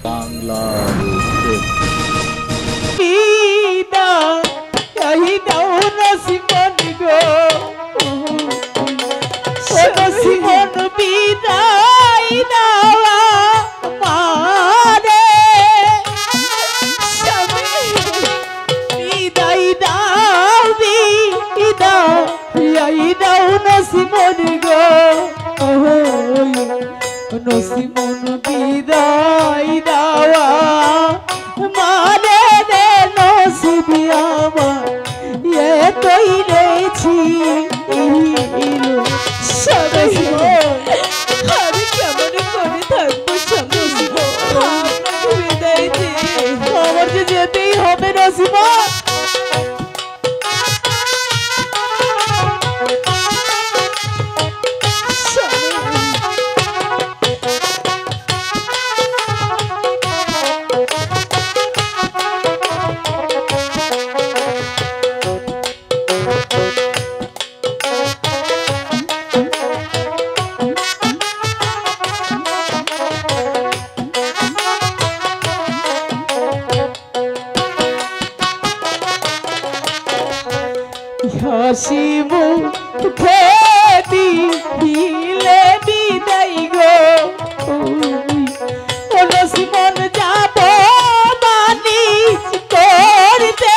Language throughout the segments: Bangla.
বাংলার নসিমন বিদায় দাওয়া মানে রে নসিবি আমার এতই রেছি আমি কেমন করে থাকবো বিদায় দে আমার যে যেতেই হবে নসিমা হাসি মুখে দিলে বিদায় গো নসিমন যাব বাণিজ্য করতে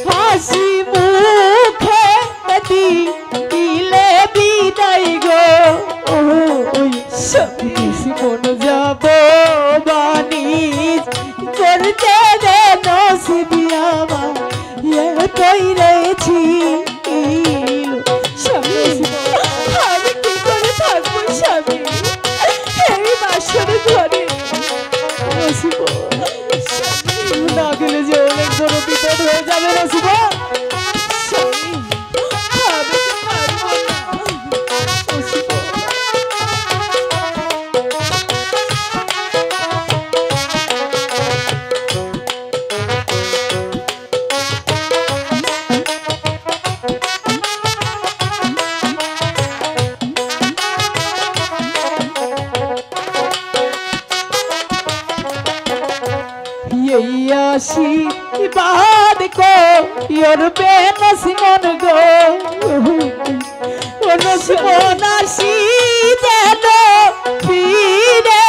হাসি মুখে দিলে বিদায় গো নসিমন যাব বাণিজ্য করতে রে নসিবি আমার তৈরেছি আমি কি করে থাকবো স্বামী এই বাসর ঘরে না গেলে যে অনেক বড় বিপদ হয়ে যাবে রসিব আমি পারবো आशीर्वाद को योर नसीमन गो नसीमन आशी जेनो फिरे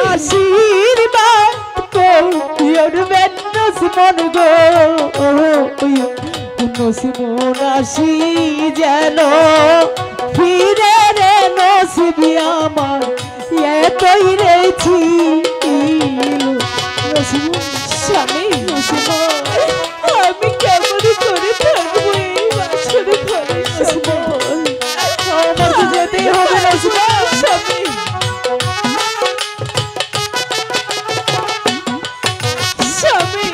आशीर्वाद को योर नसीमन गो नसीमन आशी जेनो फिरे रे नसीबी आमार ये तैरेছি স্বামী আমি কেমন করে থাকবো এই বাসর ঘরে আমার তো যেতেই হবে স্বামী স্বামী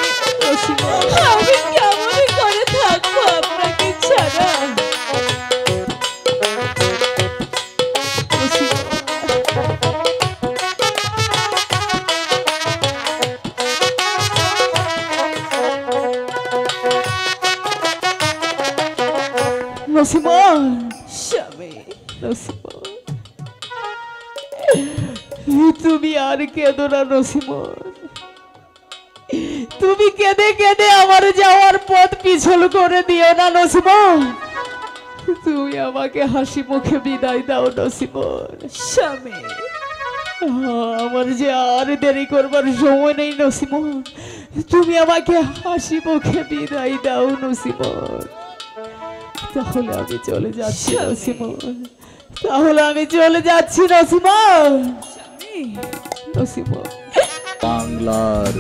আমি কেমন করে থাকবো আপনাকে ছাড়া নসিমন স্বামী নসিমন তুমি আর কেঁদো না নসিমন তুমি কেঁদে কেঁদে আমার যাওয়ার পথ পিছল করে দিও না নসিমন তুমি আমাকে হাসি মুখে বিদায় দাও নসিমন স্বামী আমার যে আর দেরি করবার সময় নেই নসিমন তুমি আমাকে হাসি মুখে বিদায় দাও নসিমন তাহলে আমি চলে যাচ্ছি নসিমন তাহলে আমি চলে যাচ্ছি নসিমন নসিমন বাংলার